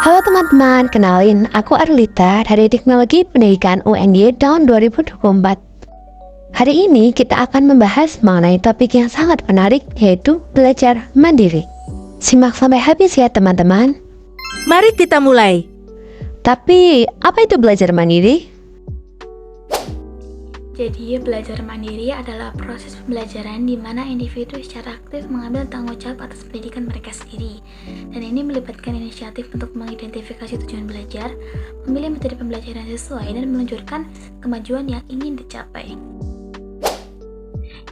Halo teman-teman, kenalin, aku Arlita dari Teknologi Pendidikan UNY tahun 2024. Hari ini kita akan membahas mengenai topik yang sangat menarik, yaitu belajar mandiri. Simak sampai habis ya teman-teman. Mari kita mulai. Tapi, apa itu belajar mandiri? Jadi, belajar mandiri adalah proses pembelajaran di mana individu secara aktif mengambil tanggung jawab atas pendidikan mereka sendiri. Dan ini melibatkan inisiatif untuk mengidentifikasi tujuan belajar, memilih metode pembelajaran yang sesuai, dan meluncurkan kemajuan yang ingin dicapai.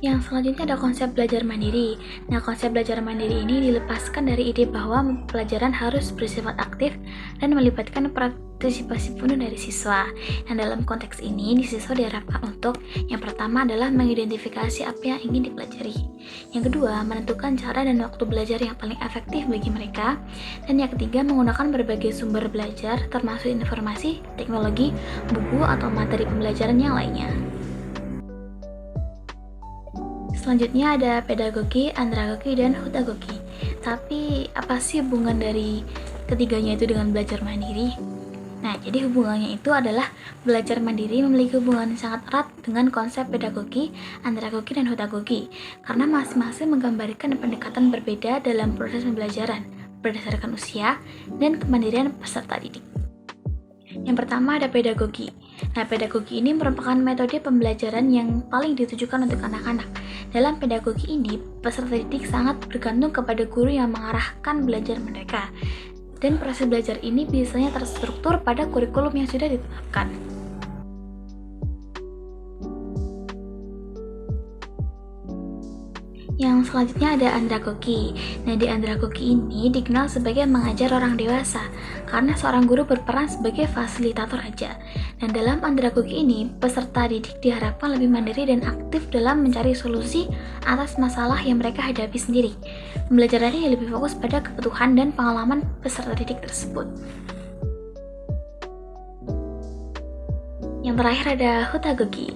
Yang selanjutnya ada konsep belajar mandiri. Nah, konsep belajar mandiri ini dilepaskan dari ide bahwa pelajaran harus bersifat aktif dan melibatkan partisipasi penuh dari siswa. Nah, dalam konteks ini, siswa diharapkan untuk yang pertama adalah mengidentifikasi apa yang ingin dipelajari. Yang kedua, menentukan cara dan waktu belajar yang paling efektif bagi mereka. Dan yang ketiga, menggunakan berbagai sumber belajar termasuk informasi, teknologi, buku, atau materi pembelajaran yang lainnya. Selanjutnya ada pedagogi, andragogi, dan hudagogi. Tapi apa sih hubungan dari ketiganya itu dengan belajar mandiri? Nah, jadi hubungannya itu adalah belajar mandiri memiliki hubungan yang sangat erat dengan konsep pedagogi, andragogi, dan hudagogi karena masing-masing menggambarkan pendekatan berbeda dalam proses pembelajaran berdasarkan usia dan kemandirian peserta didik. Yang pertama ada pedagogi. Nah, pedagogi ini merupakan metode pembelajaran yang paling ditujukan untuk anak-anak. Dalam pedagogi ini, peserta didik sangat bergantung kepada guru yang mengarahkan belajar mereka. Dan proses belajar ini biasanya terstruktur pada kurikulum yang sudah ditetapkan. Yang selanjutnya ada andragogi. Nah, di andragogi ini dikenal sebagai mengajar orang dewasa karena seorang guru berperan sebagai fasilitator aja. Dan dalam andragogi ini, peserta didik diharapkan lebih mandiri dan aktif dalam mencari solusi atas masalah yang mereka hadapi sendiri. Pembelajarannya lebih fokus pada kebutuhan dan pengalaman peserta didik tersebut. Yang terakhir ada hudagogi.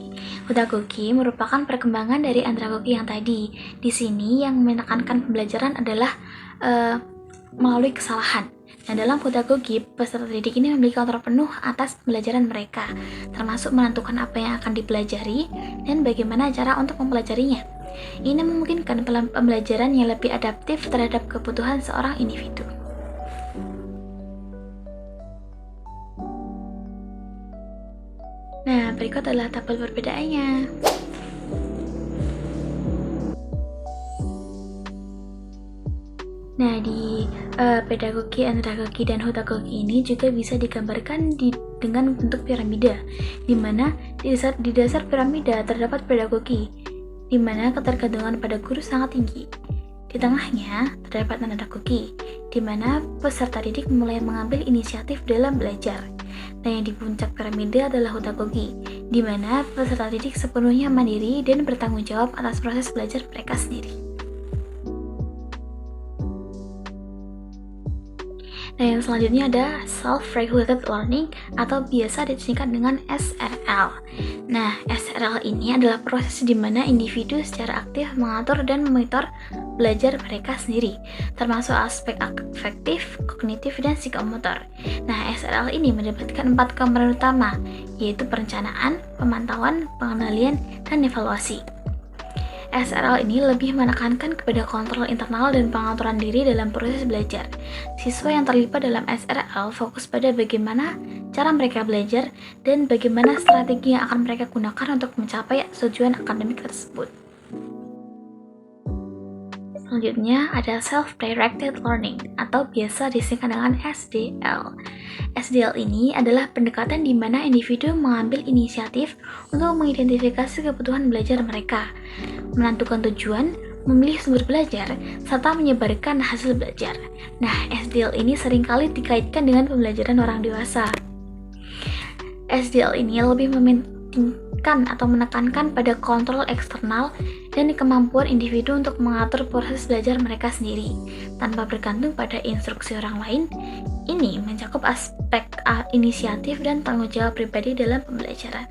Hudagogi merupakan perkembangan dari andragogi yang tadi. Di sini yang menekankan pembelajaran adalah melalui kesalahan. Nah, dalam hudagogi, peserta didik ini memiliki kontrol penuh atas pembelajaran mereka, termasuk menentukan apa yang akan dipelajari dan bagaimana cara untuk mempelajarinya. Ini memungkinkan pembelajaran yang lebih adaptif terhadap kebutuhan seorang individu. Nah, berikut adalah tabel perbedaannya. Nah, di pedagogi, andragogi, dan hudagogi ini juga bisa digambarkan dengan bentuk piramida, di mana di dasar piramida terdapat pedagogi, di mana ketergantungan pada guru sangat tinggi. Di tengahnya terdapat andragogi, di mana peserta didik mulai mengambil inisiatif dalam belajar. Dan yang di puncak piramida adalah hudagogi, di mana peserta didik sepenuhnya mandiri dan bertanggung jawab atas proses belajar mereka sendiri. Nah, yang selanjutnya ada self-regulated learning atau biasa disingkat dengan SRL. Nah, SRL ini adalah proses di mana individu secara aktif mengatur dan memonitor belajar mereka sendiri, termasuk aspek afektif, kognitif, dan psikomotor. Nah, SRL ini melibatkan 4 komponen utama, yaitu perencanaan, pemantauan, pengendalian, dan evaluasi. SRL ini lebih menekankan kepada kontrol internal dan pengaturan diri dalam proses belajar. Siswa yang terlibat dalam SRL fokus pada bagaimana cara mereka belajar dan bagaimana strategi yang akan mereka gunakan untuk mencapai tujuan akademik tersebut. Selanjutnya ada self-directed learning atau biasa disingkat dengan SDL. SDL ini adalah pendekatan di mana individu mengambil inisiatif untuk mengidentifikasi kebutuhan belajar mereka, menentukan tujuan, memilih sumber belajar, serta menyebarkan hasil belajar. Nah, SDL ini seringkali dikaitkan dengan pembelajaran orang dewasa. SDL ini lebih mementingkan atau menekankan pada kontrol eksternal dan kemampuan individu untuk mengatur proses belajar mereka sendiri, tanpa bergantung pada instruksi orang lain. Ini mencakup aspek inisiatif dan tanggung jawab pribadi dalam pembelajaran.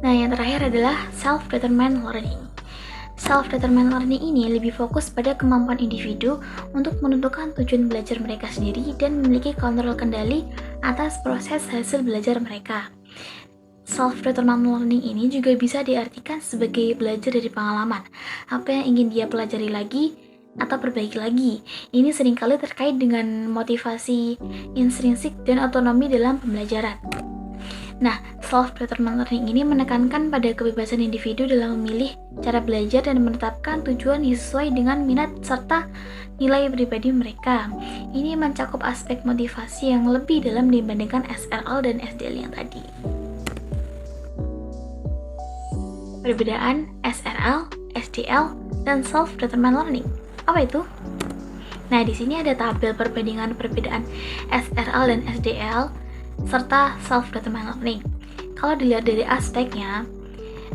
Nah, yang terakhir adalah self-determined learning. Self-determined learning ini lebih fokus pada kemampuan individu untuk menentukan tujuan belajar mereka sendiri dan memiliki kontrol kendali atas proses hasil belajar mereka. Self-determined learning ini juga bisa diartikan sebagai belajar dari pengalaman. Apa yang ingin dia pelajari lagi atau perbaiki lagi. Ini seringkali terkait dengan motivasi intrinsik dan otonomi dalam pembelajaran. Nah, self-determined learning ini menekankan pada kebebasan individu dalam memilih cara belajar dan menetapkan tujuan yang sesuai dengan minat serta nilai pribadi mereka. Ini mencakup aspek motivasi yang lebih dalam dibandingkan SRL dan SDL yang tadi. Perbedaan SRL, SDL, dan self-determined learning. Apa itu? Nah, di sini ada tabel perbandingan perbedaan SRL dan SDL serta self-determined learning. Kalau dilihat dari aspeknya,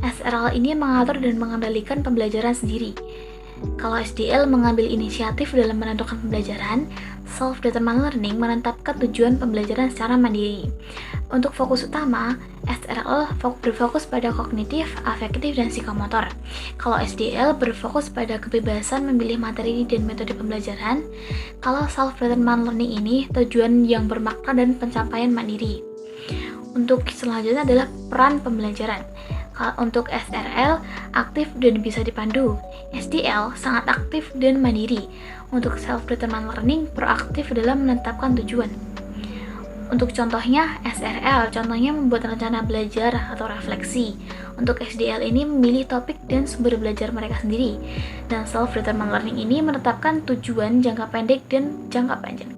SRL ini mengatur dan mengendalikan pembelajaran sendiri. Kalau SDL mengambil inisiatif dalam menentukan pembelajaran, self-determined learning menetapkan tujuan pembelajaran secara mandiri. Untuk fokus utama, SRL berfokus pada kognitif, afektif, dan psikomotor. Kalau SDL berfokus pada kebebasan memilih materi dan metode pembelajaran. Kalau self-determined learning ini tujuan yang bermakna dan pencapaian mandiri. Untuk selanjutnya adalah peran pembelajaran. Untuk SRL, aktif dan bisa dipandu. SDL, sangat aktif dan mandiri. Untuk self-determined learning, proaktif dalam menetapkan tujuan. Untuk contohnya, SRL, contohnya membuat rencana belajar atau refleksi. Untuk SDL ini memilih topik dan sumber belajar mereka sendiri. Dan self-determined learning ini menetapkan tujuan jangka pendek dan jangka panjang.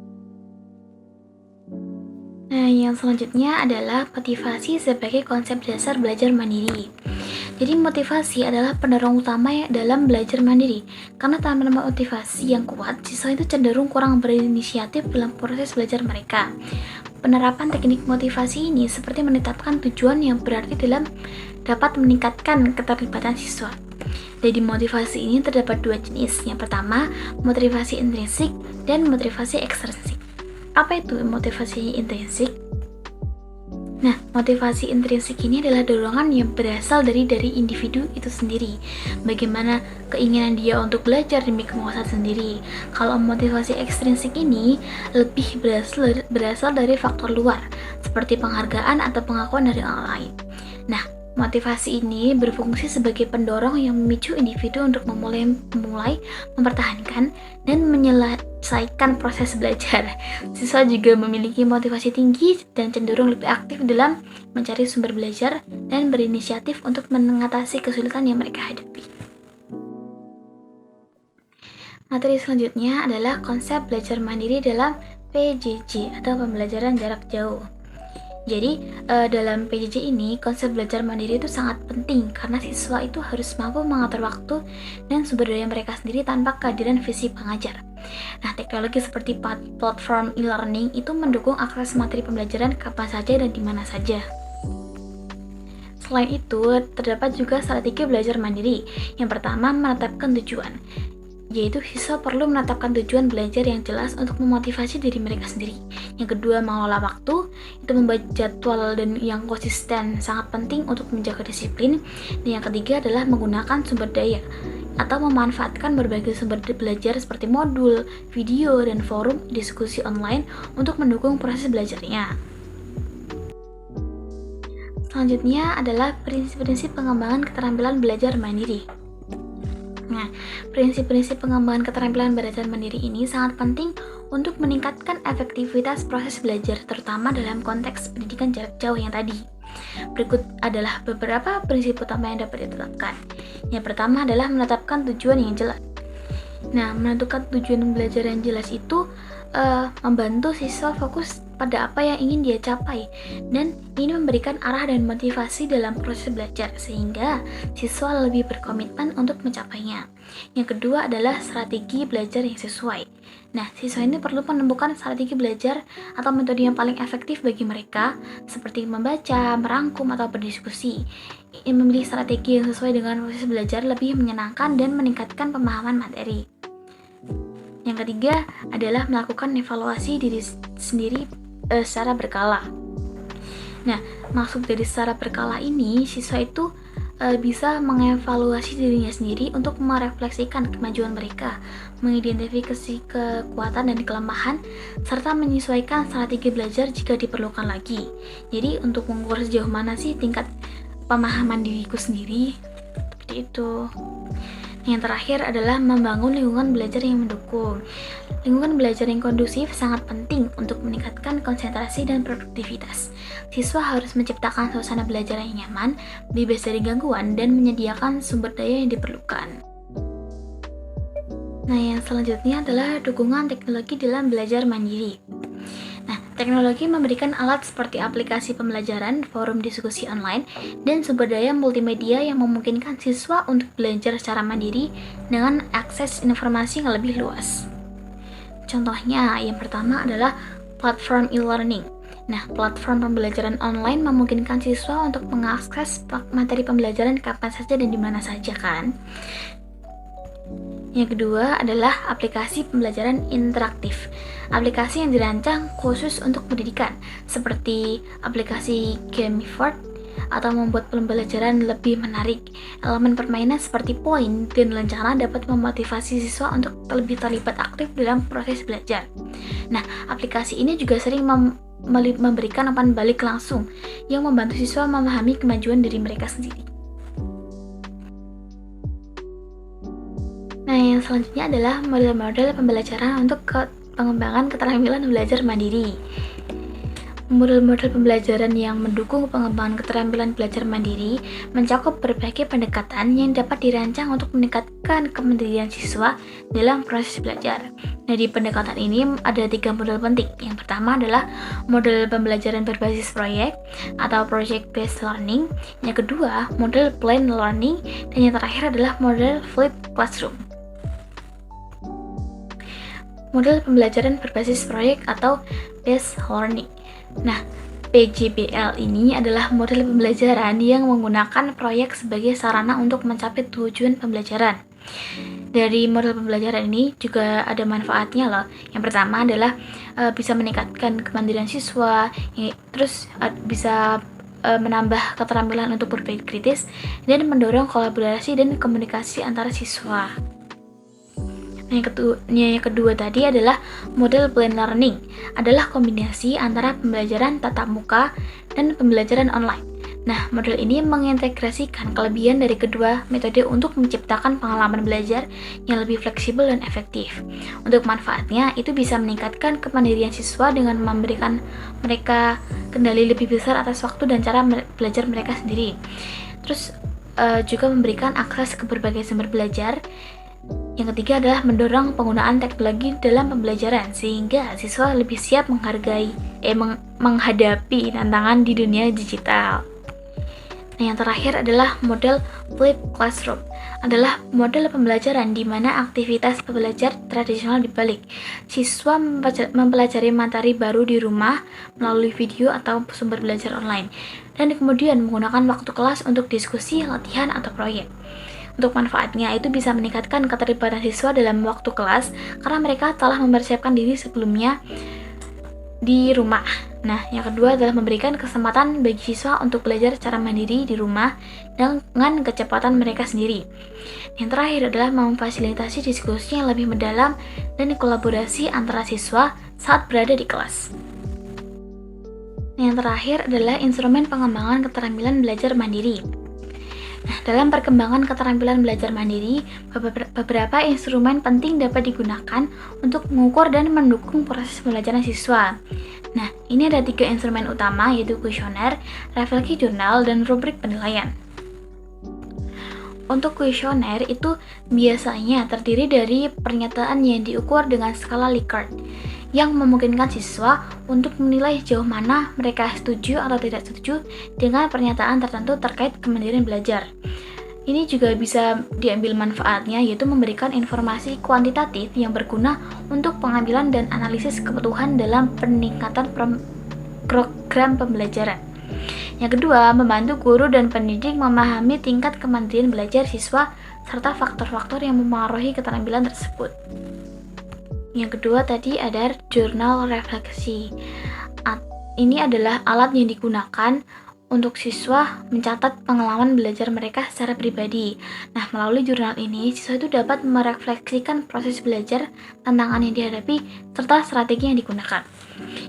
Nah, yang selanjutnya adalah motivasi sebagai konsep dasar belajar mandiri. Jadi motivasi adalah pendorong utama dalam belajar mandiri. Karena tanpa motivasi yang kuat, siswa itu cenderung kurang berinisiatif dalam proses belajar mereka. Penerapan teknik motivasi ini seperti menetapkan tujuan yang berarti dapat meningkatkan keterlibatan siswa. Jadi motivasi ini terdapat dua jenis. Yang pertama, motivasi intrinsik dan motivasi ekstrinsik. Apa itu motivasi intrinsik? Nah, motivasi intrinsik ini adalah dorongan yang berasal dari individu itu sendiri. Bagaimana keinginan dia untuk belajar demi kemuasan sendiri. Kalau motivasi ekstrinsik ini lebih berasal dari faktor luar, seperti penghargaan atau pengakuan dari orang lain. Nah, motivasi ini berfungsi sebagai pendorong yang memicu individu untuk memulai, mempertahankan, dan menyelesaikan proses belajar. Siswa juga memiliki motivasi tinggi dan cenderung lebih aktif dalam mencari sumber belajar dan berinisiatif untuk mengatasi kesulitan yang mereka hadapi. Materi selanjutnya adalah konsep belajar mandiri dalam PJJ atau pembelajaran jarak jauh. Jadi, dalam PJJ ini, konsep belajar mandiri itu sangat penting karena siswa itu harus mampu mengatur waktu dan sumber daya mereka sendiri tanpa kehadiran visi pengajar. Nah, teknologi seperti platform e-learning itu mendukung akses materi pembelajaran kapan saja dan di mana saja. Selain itu, terdapat juga strategi belajar mandiri. Yang pertama, menetapkan tujuan. Yaitu siswa perlu menetapkan tujuan belajar yang jelas untuk memotivasi diri mereka sendiri. Yang kedua, mengelola waktu, itu membuat jadwal dan yang konsisten sangat penting untuk menjaga disiplin. Dan yang ketiga adalah menggunakan sumber daya atau memanfaatkan berbagai sumber belajar seperti modul, video, dan forum diskusi online untuk mendukung proses belajarnya. Selanjutnya adalah prinsip-prinsip pengembangan keterampilan belajar mandiri. Nah, prinsip-prinsip pengembangan keterampilan belajar mandiri ini sangat penting untuk meningkatkan efektivitas proses belajar, terutama dalam konteks pendidikan jarak jauh yang tadi. Berikut adalah beberapa prinsip utama yang dapat ditetapkan. Yang pertama adalah menetapkan tujuan yang jelas. Nah, menentukan tujuan belajar yang jelas itu membantu siswa fokus pada apa yang ingin dia capai dan ini memberikan arah dan motivasi dalam proses belajar sehingga siswa lebih berkomitmen untuk mencapainya. Yang kedua adalah strategi belajar yang sesuai. Nah, siswa ini perlu menemukan strategi belajar atau metode yang paling efektif bagi mereka seperti membaca, merangkum, atau berdiskusi. Ini memilih strategi yang sesuai dengan proses belajar lebih menyenangkan dan meningkatkan pemahaman materi. Yang ketiga adalah melakukan evaluasi diri sendiri secara berkala. Nah, maksud dari secara berkala ini, siswa itu bisa mengevaluasi dirinya sendiri untuk merefleksikan kemajuan mereka, mengidentifikasi kekuatan dan kelemahan, serta menyesuaikan strategi belajar jika diperlukan lagi. Jadi untuk mengukur sejauh mana sih tingkat pemahaman diriku sendiri, seperti itu. Yang terakhir adalah membangun lingkungan belajar yang mendukung. Lingkungan belajar yang kondusif sangat penting untuk meningkatkan konsentrasi dan produktivitas. Siswa harus menciptakan suasana belajar yang nyaman, bebas dari gangguan, dan menyediakan sumber daya yang diperlukan. Nah, yang selanjutnya adalah dukungan teknologi dalam belajar mandiri. Nah, teknologi memberikan alat seperti aplikasi pembelajaran, forum diskusi online, dan sumber daya multimedia yang memungkinkan siswa untuk belajar secara mandiri dengan akses informasi yang lebih luas. Contohnya, yang pertama adalah platform e-learning. Nah, platform pembelajaran online memungkinkan siswa untuk mengakses materi pembelajaran kapan saja dan di mana saja kan. Yang kedua adalah aplikasi pembelajaran interaktif. Aplikasi yang dirancang khusus untuk pendidikan, seperti aplikasi Gamified atau membuat pembelajaran lebih menarik. Elemen permainan seperti poin dan lencana dapat memotivasi siswa untuk lebih terlibat aktif dalam proses belajar. Nah, aplikasi ini juga sering memberikan umpan balik langsung yang membantu siswa memahami kemajuan diri mereka sendiri. Nah, yang selanjutnya adalah model-model pembelajaran untuk pengembangan keterampilan belajar mandiri. Model-model pembelajaran yang mendukung pengembangan keterampilan belajar mandiri mencakup berbagai pendekatan yang dapat dirancang untuk meningkatkan kemandirian siswa dalam proses belajar. Dari pendekatan ini ada 3 model penting. Yang pertama adalah model pembelajaran berbasis proyek atau project-based learning. Yang kedua, model planned learning. Dan yang terakhir adalah model flipped classroom. Model pembelajaran berbasis proyek atau based learning. Nah, PJBL ini adalah model pembelajaran yang menggunakan proyek sebagai sarana untuk mencapai tujuan pembelajaran. Dari model pembelajaran ini juga ada manfaatnya loh. Yang pertama adalah bisa meningkatkan kemandirian siswa, terus bisa menambah keterampilan untuk berpikir kritis, dan mendorong kolaborasi dan komunikasi antara siswa. Yang kedua tadi adalah model planned learning, adalah kombinasi antara pembelajaran tatap muka dan pembelajaran online. Nah, model ini mengintegrasikan kelebihan dari kedua metode untuk menciptakan pengalaman belajar yang lebih fleksibel dan efektif. Untuk manfaatnya, itu bisa meningkatkan kemandirian siswa dengan memberikan mereka kendali lebih besar atas waktu dan cara belajar mereka sendiri. Terus juga memberikan akses ke berbagai sumber belajar. Yang ketiga adalah mendorong penggunaan teknologi dalam pembelajaran sehingga siswa lebih siap menghadapi tantangan di dunia digital. Nah, yang terakhir adalah model flipped classroom, adalah model pembelajaran di mana aktivitas pembelajar tradisional dibalik. Siswa mempelajari materi baru di rumah melalui video atau sumber belajar online, dan kemudian menggunakan waktu kelas untuk diskusi, latihan, atau proyek. Untuk manfaatnya, itu bisa meningkatkan keterlibatan siswa dalam waktu kelas karena mereka telah mempersiapkan diri sebelumnya di rumah. Nah, yang kedua adalah memberikan kesempatan bagi siswa untuk belajar secara mandiri di rumah dengan kecepatan mereka sendiri. Yang terakhir adalah memfasilitasi diskusi yang lebih mendalam dan kolaborasi antara siswa saat berada di kelas. Yang terakhir adalah instrumen pengembangan keterampilan belajar mandiri. Nah, dalam perkembangan keterampilan belajar mandiri, beberapa instrumen penting dapat digunakan untuk mengukur dan mendukung proses pembelajaran siswa. Nah, ini ada 3 instrumen utama, yaitu kuesioner, refleksi jurnal, dan rubrik penilaian. Untuk kuesioner itu biasanya terdiri dari pernyataan yang diukur dengan skala Likert, yang memungkinkan siswa untuk menilai sejauh mana mereka setuju atau tidak setuju dengan pernyataan tertentu terkait kemandirian belajar. Ini juga bisa diambil manfaatnya, yaitu memberikan informasi kuantitatif yang berguna untuk pengambilan dan analisis kebutuhan dalam peningkatan program pembelajaran. Yang kedua, membantu guru dan pendidik memahami tingkat kemandirian belajar siswa serta faktor-faktor yang mempengaruhi keterampilan tersebut. Yang kedua tadi ada jurnal refleksi. Ini adalah alat yang digunakan untuk siswa mencatat pengalaman belajar mereka secara pribadi. Nah, melalui jurnal ini, siswa itu dapat merefleksikan proses belajar, tantangan yang dihadapi, serta strategi yang digunakan.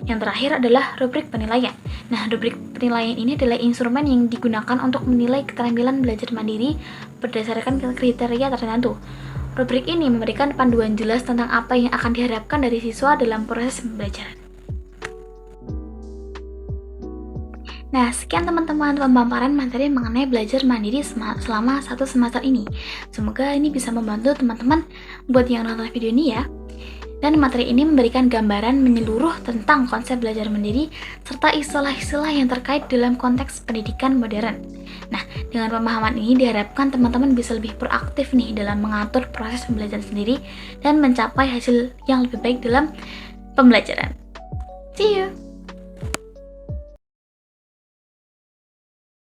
Yang terakhir adalah rubrik penilaian. Nah, rubrik penilaian ini adalah instrumen yang digunakan untuk menilai keterampilan belajar mandiri berdasarkan kriteria tertentu. Rubrik ini memberikan panduan jelas tentang apa yang akan diharapkan dari siswa dalam proses pembelajaran. Nah, sekian teman-teman pemaparan materi mengenai belajar mandiri selama 1 semester ini. Semoga ini bisa membantu teman-teman buat yang nonton video ini ya. Dan materi ini memberikan gambaran menyeluruh tentang konsep belajar mandiri serta istilah-istilah yang terkait dalam konteks pendidikan modern. Nah, dengan pemahaman ini diharapkan teman-teman bisa lebih proaktif nih dalam mengatur proses pembelajaran sendiri dan mencapai hasil yang lebih baik dalam pembelajaran. See you!